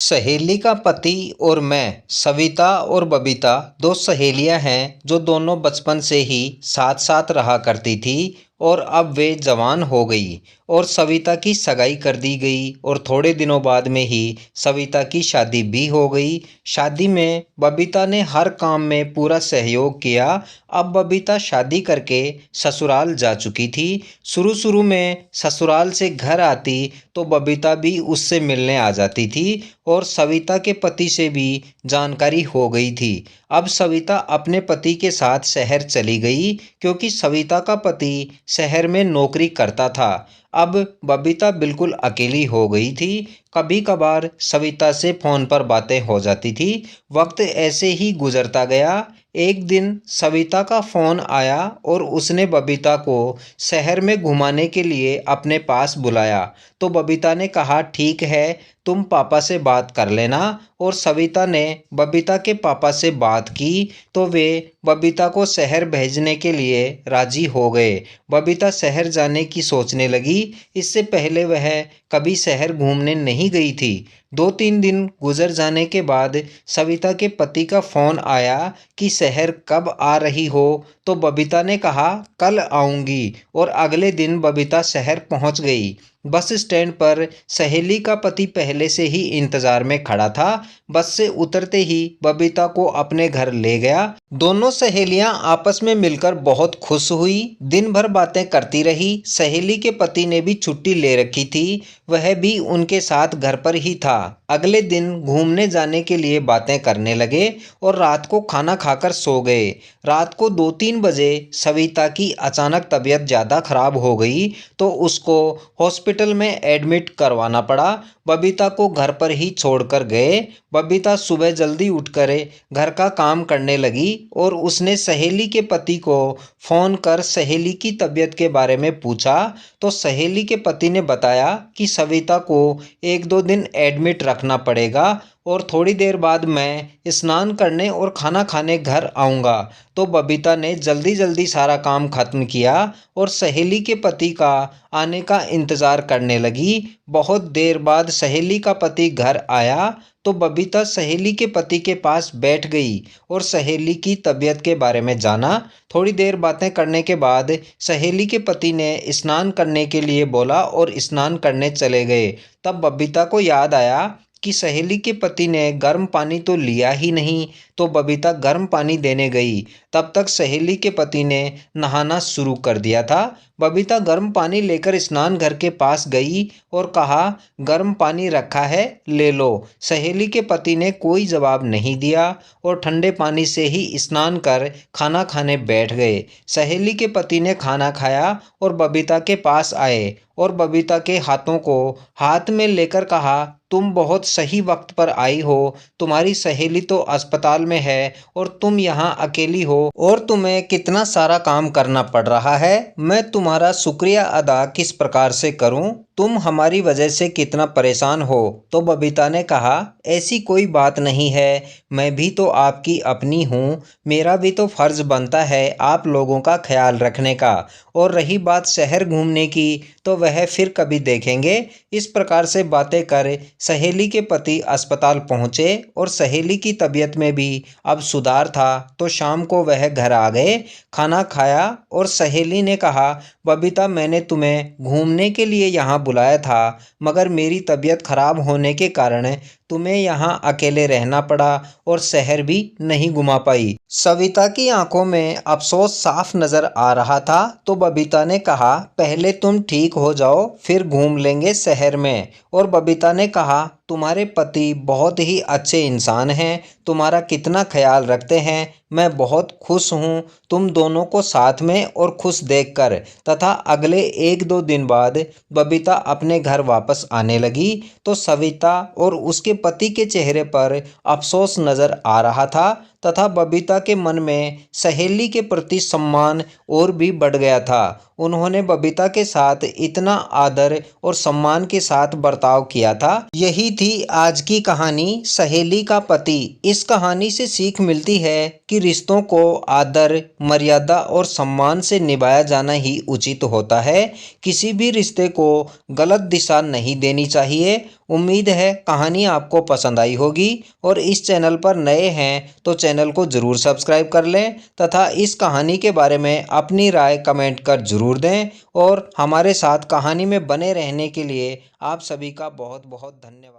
सहेली का पति और मैं सविता और बबीता दो सहेलियां हैं जो दोनों बचपन से ही साथ साथ रहा करती थी। और अब वे जवान हो गई और सविता की सगाई कर दी गई और थोड़े दिनों बाद में ही सविता की शादी भी हो गई। शादी में बबीता ने हर काम में पूरा सहयोग किया। अब बबीता शादी करके ससुराल जा चुकी थी। शुरू शुरू में ससुराल से घर आती तो बबीता भी उससे मिलने आ जाती थी और सविता के पति से भी जानकारी हो गई थी। अब सविता अपने पति के साथ शहर चली गई क्योंकि सविता का पति शहर में नौकरी करता था। अब बबीता बिल्कुल अकेली हो गई थी। कभी कभार सविता से फ़ोन पर बातें हो जाती थी। वक्त ऐसे ही गुजरता गया। एक दिन सविता का फ़ोन आया और उसने बबीता को शहर में घुमाने के लिए अपने पास बुलाया। तो बबीता ने कहा ठीक है, तुम पापा से बात कर लेना। और सविता ने बबीता के पापा से बात की तो वे बबीता को शहर भेजने के लिए राजी हो गए। बबीता शहर जाने की सोचने लगी। इससे पहले वह कभी शहर घूमने नहीं गई थी। 2-3 दिन गुजर जाने के बाद सविता के पति का फ़ोन आया कि शहर कब आ रही हो। तो बबीता ने कहा कल आऊँगी और अगले दिन बबीता शहर पहुँच गई। बस स्टैंड पर सहेली का पति पहले से ही इंतजार में खड़ा था। बस से उतरते ही बबीता को अपने घर ले गया। दोनों सहेलियां आपस में मिलकर बहुत खुश हुई। दिन भर बातें करती रही। सहेली के पति ने भी छुट्टी ले रखी थी, वह भी उनके साथ घर पर ही था। अगले दिन घूमने जाने के लिए बातें करने लगे और रात को खाना खाकर सो गए। रात को 2-3 बजे सविता की अचानक तबीयत ज़्यादा खराब हो गई तो उसको हॉस्पिटल में एडमिट करवाना पड़ा। बबीता को घर पर ही छोड़कर गए। बबीता सुबह जल्दी उठकर घर का काम करने लगी और उसने सहेली के पति को फ़ोन कर सहेली की तबीयत के बारे में पूछा। तो सहेली के पति ने बताया कि सविता को 1-2 दिन एडमिट रखना पड़ेगा और थोड़ी देर बाद मैं स्नान करने और खाना खाने घर आऊँगा। तो बबीता ने जल्दी जल्दी सारा काम खत्म किया और सहेली के पति का आने का इंतज़ार करने लगी। बहुत देर बाद सहेली का पति घर आया तो बबीता सहेली के पति के पास बैठ गई और सहेली की तबीयत के बारे में जाना। थोड़ी देर बातें करने के बाद सहेली के पति ने स्नान करने के लिए बोला और स्नान करने चले गए। तब बबीता को याद आया कि सहेली के पति ने गर्म पानी तो लिया ही नहीं। तो बबीता गर्म पानी देने गई। तब तक सहेली के पति ने नहाना शुरू कर दिया था। बबीता गर्म पानी लेकर स्नान घर के पास गई और कहा गर्म पानी रखा है, ले लो। सहेली के पति ने कोई जवाब नहीं दिया और ठंडे पानी से ही स्नान कर खाना खाने बैठ गए। सहेली के पति ने खाना खाया और बबीता के पास आए और बबीता के हाथों को हाथ में लेकर कहा तुम बहुत सही वक्त पर आई हो। तुम्हारी सहेली तो अस्पताल में है और तुम यहाँ अकेली हो और तुम्हें कितना सारा काम करना पड़ रहा है। मैं तुम्हारा शुक्रिया अदा किस प्रकार से करूँ? तुम हमारी वजह से कितना परेशान हो। तो बबीता ने कहा ऐसी कोई बात नहीं है, मैं भी तो आपकी अपनी हूँ। मेरा भी तो फ़र्ज़ बनता है आप लोगों का ख्याल रखने का। और रही बात शहर घूमने की तो वह फिर कभी देखेंगे। इस प्रकार से बातें कर सहेली के पति अस्पताल पहुँचे और सहेली की तबीयत में भी अब सुधार था। तो शाम को वह घर आ गए, खाना खाया और सहेली ने कहा बबीता मैंने तुम्हें घूमने के लिए यहाँ बुलाया था मगर मेरी तबीयत खराब होने के कारण तुम्हें यहाँ अकेले रहना पड़ा और शहर भी नहीं घुमा पाई। सविता की आंखों में अफसोस साफ नजर आ रहा था। तो बबीता ने कहा पहले तुम ठीक हो जाओ फिर घूम लेंगे शहर में। और बबीता ने कहा तुम्हारे पति बहुत ही अच्छे इंसान हैं, तुम्हारा कितना ख्याल रखते हैं, मैं बहुत खुश हूँ तुम दोनों को साथ में और खुश देखकर। तथा अगले 1-2 दिन बाद बबीता अपने घर वापस आने लगी तो सविता और उसके पति के चेहरे पर अफसोस नज़र आ रहा था तथा बबीता के मन में सहेली के प्रति सम्मान और भी बढ़ गया था। उन्होंने बबीता के साथ इतना आदर और सम्मान के साथ बर्ताव किया था। यही थी आज की कहानी सहेली का पति। इस कहानी से सीख मिलती है कि रिश्तों को आदर, मर्यादा और सम्मान से निभाया जाना ही उचित होता है। किसी भी रिश्ते को गलत दिशा नहीं देनी चाहिए उम्मीद है कहानी आपको पसंद आई होगी और इस चैनल पर नए हैं तो चैनल को ज़रूर सब्सक्राइब कर लें तथा इस कहानी के बारे में अपनी राय कमेंट कर ज़रूर दें और हमारे साथ कहानी में बने रहने के लिए आप सभी का बहुत बहुत धन्यवाद।